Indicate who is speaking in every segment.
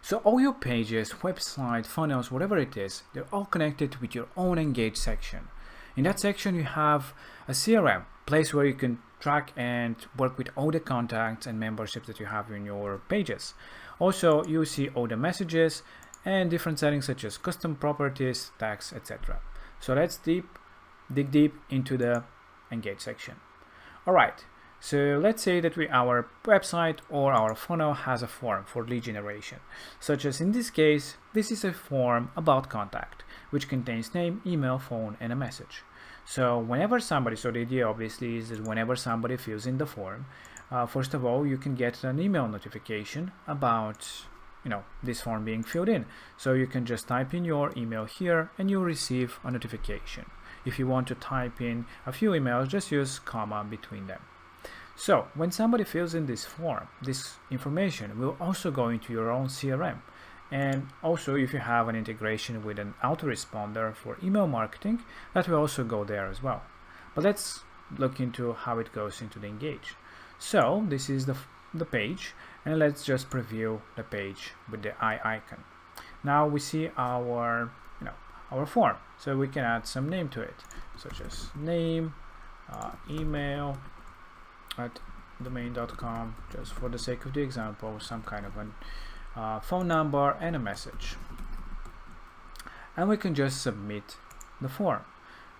Speaker 1: So all your pages, website, funnels, whatever it is, they're all connected with your own Engage section. In that section, you have a CRM, place where you can track and work with all the contacts and memberships that you have in your pages. Also, you see all the messages and different settings such as custom properties, tags, etc. So let's dig deep into the Engage section. All right. So let's say that our website or our funnel has a form for lead generation, such as in this case, this is a form about contact, which contains name, email, phone, and a message. So the idea obviously is that whenever somebody fills in the form, first of all, you can get an email notification about this form being filled in. So you can just type in your email here and you'll receive a notification. If you want to type in a few emails, just use comma between them. So when somebody fills in this form, this information will also go into your own CRM. And also if you have an integration with an autoresponder for email marketing, that will also go there as well. But let's look into how it goes into the Engage. So this is the page, and let's just preview the page with the eye icon. Now we see our form, so we can add some name to it, such as name, email at domain.com, just for the sake of the example, some kind of a phone number and a message, and we can just submit the form.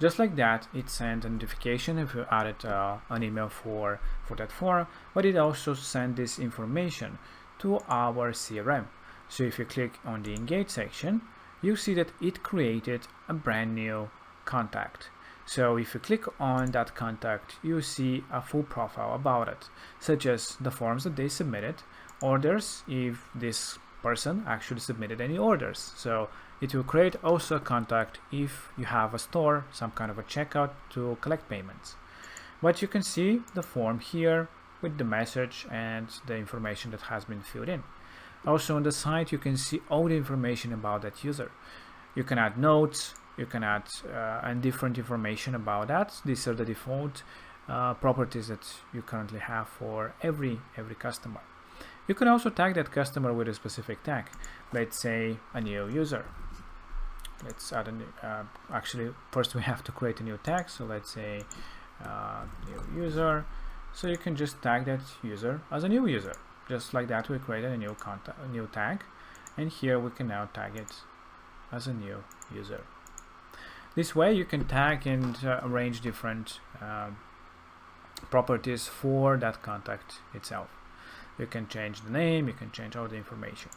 Speaker 1: Just like that, it sends a notification if you added an email for that form, but it also sends this information to our CRM. So if you click on the Engage section, you see that it created a brand new contact. So if you click on that contact, you see a full profile about it, such as the forms that they submitted, orders, if this person actually submitted any orders. So it will create also a contact if you have a store, some kind of a checkout to collect payments. But you can see the form here with the message and the information that has been filled in. Also on the site, you can see all the information about that user. You can add notes, you can add and different information about that. These are the default properties that you currently have for every customer. You can also tag that customer with a specific tag. Let's say a new user. Let's add a new, actually first we have to create a new tag. So let's say new user. So you can just tag that user as a new user. Just like that, we created a new tag, and here we can now tag it as a new user. This way you can tag and arrange different properties for that contact itself. You can change the name, you can change all the information.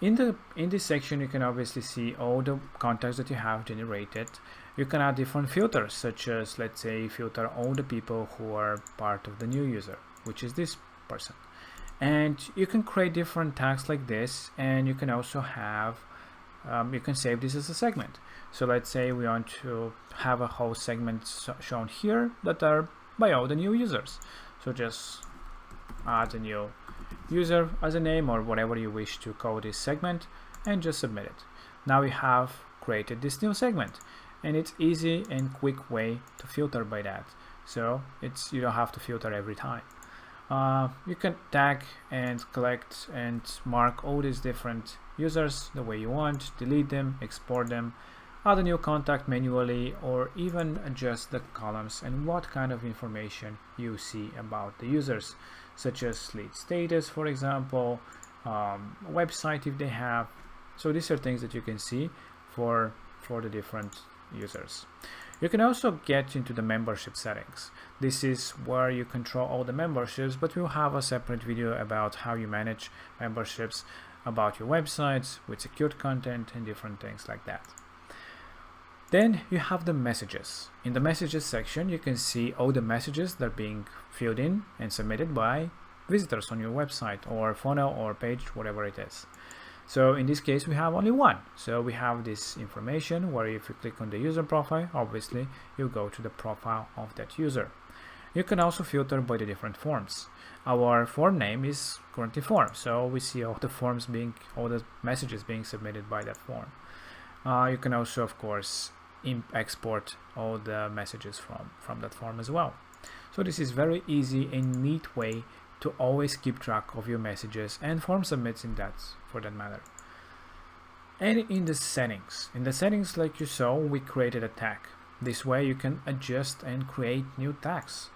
Speaker 1: In this section, you can obviously see all the contacts that you have generated. You can add different filters, such as, let's say, filter all the people who are part of the new user, which is this person. And you can create different tags like this, and you can also have you can save this as a segment. So let's say we want to have a whole segment shown here that are by all the new users. So just add a new user as a name or whatever you wish to call this segment and just submit it. Now we have created this new segment, and it's easy and quick way to filter by that. So you don't have to filter every time. You can tag and collect and mark all these different users the way you want, delete them, export them, add a new contact manually, or even adjust the columns and what kind of information you see about the users, such as lead status, for example, website if they have. So these are things that you can see for the different users. You can also get into the membership settings. This is where you control all the memberships, but we'll have a separate video about how you manage memberships, about your websites with secured content and different things like that. Then you have the messages. In the messages section, you can see all the messages that are being filled in and submitted by visitors on your website or funnel or page, whatever it is. So in this case, we have only one. So we have this information where if you click on the user profile, obviously you go to the profile of that user. You can also filter by the different forms. Our form name is currently form, so we see all the messages being submitted by that form. You can also, of course, export all the messages from that form as well. So this is very easy and neat way to always keep track of your messages and form submits in that, for that matter. And in the settings, like you saw, we created a tag. This way you can adjust and create new tags,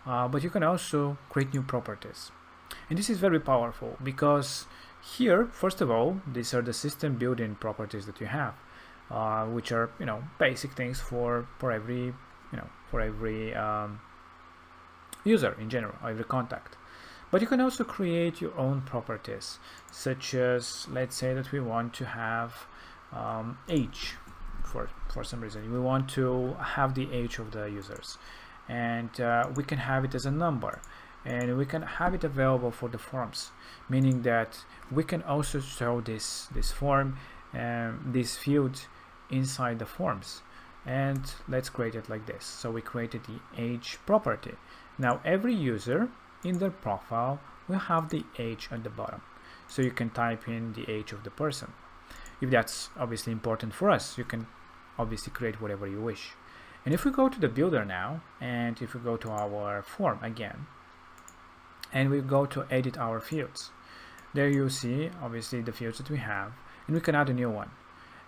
Speaker 1: but you can also create new properties. And this is very powerful because here, first of all, these are the system built-in properties that you have, which are, you know, basic things for every, you know, for every user in general, or every contact. But you can also create your own properties, such as, let's say that we want to have age. For some reason we want to have the age of the users, and we can have it as a number, and we can have it available for the forms, meaning that we can also show this form and this field inside the forms. And let's create it like this. So we created the age property. Now every user in their profile will have the age at the bottom, so you can type in the age of the person. If that's obviously important for us, you can obviously create whatever you wish. And if we go to the builder now, and if we go to our form again, and we go to edit our fields, there you see obviously the fields that we have, and we can add a new one.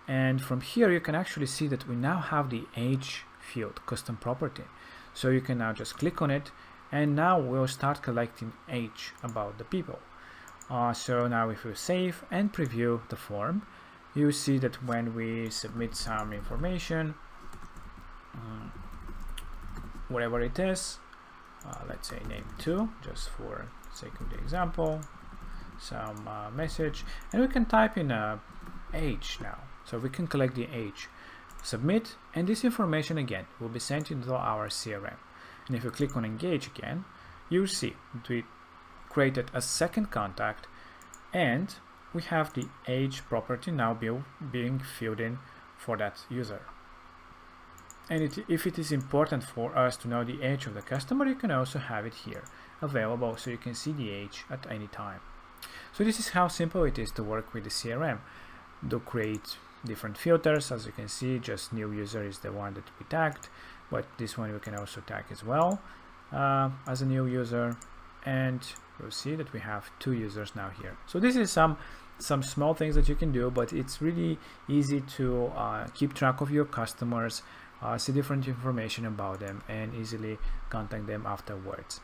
Speaker 1: And from here you can actually see that we now have the age field custom property. So you can now just click on it, and now we'll start collecting age about the people. So now if we save and preview the form, you see that when we submit some information, whatever it is, let's say name 2, just for sake of the example, some message, and we can type in age now. So we can collect the age, submit, and this information again will be sent into our CRM. And if you click on engage again, you'll see that we created a second contact, and we have the age property now being filled in for that user. And if it is important for us to know the age of the customer, you can also have it here available, so you can see the age at any time. So this is how simple it is to work with the CRM. To create different filters, as you can see, just new user is the one that we tagged, but this one we can also tag as well as a new user, and you'll see that we have 2 users now here. So this is some small things that you can do, but it's really easy to keep track of your customers, see different information about them, and easily contact them afterwards.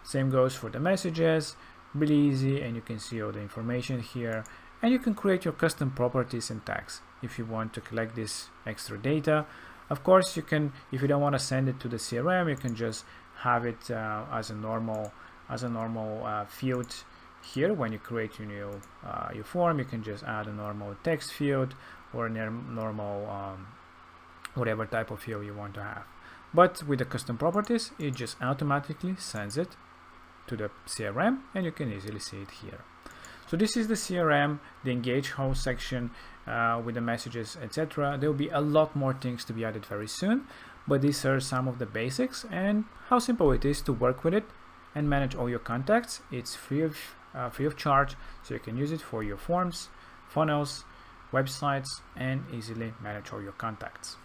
Speaker 1: Same goes for the messages, really easy, and you can see all the information here, and you can create your custom properties and tags if you want to collect this extra data. Of course, you can, if you don't want to send it to the CRM, you can just have it as a normal field here. When you create your new your form, you can just add a normal text field or a normal whatever type of field you want to have. But with the custom properties, it just automatically sends it to the CRM, and you can easily see it here. So this is the CRM, the engage host section with the messages, etc. There will be a lot more things to be added very soon, but these are some of the basics and how simple it is to work with it and manage all your contacts. It's free of charge, so you can use it for your forms, funnels, websites, and easily manage all your contacts.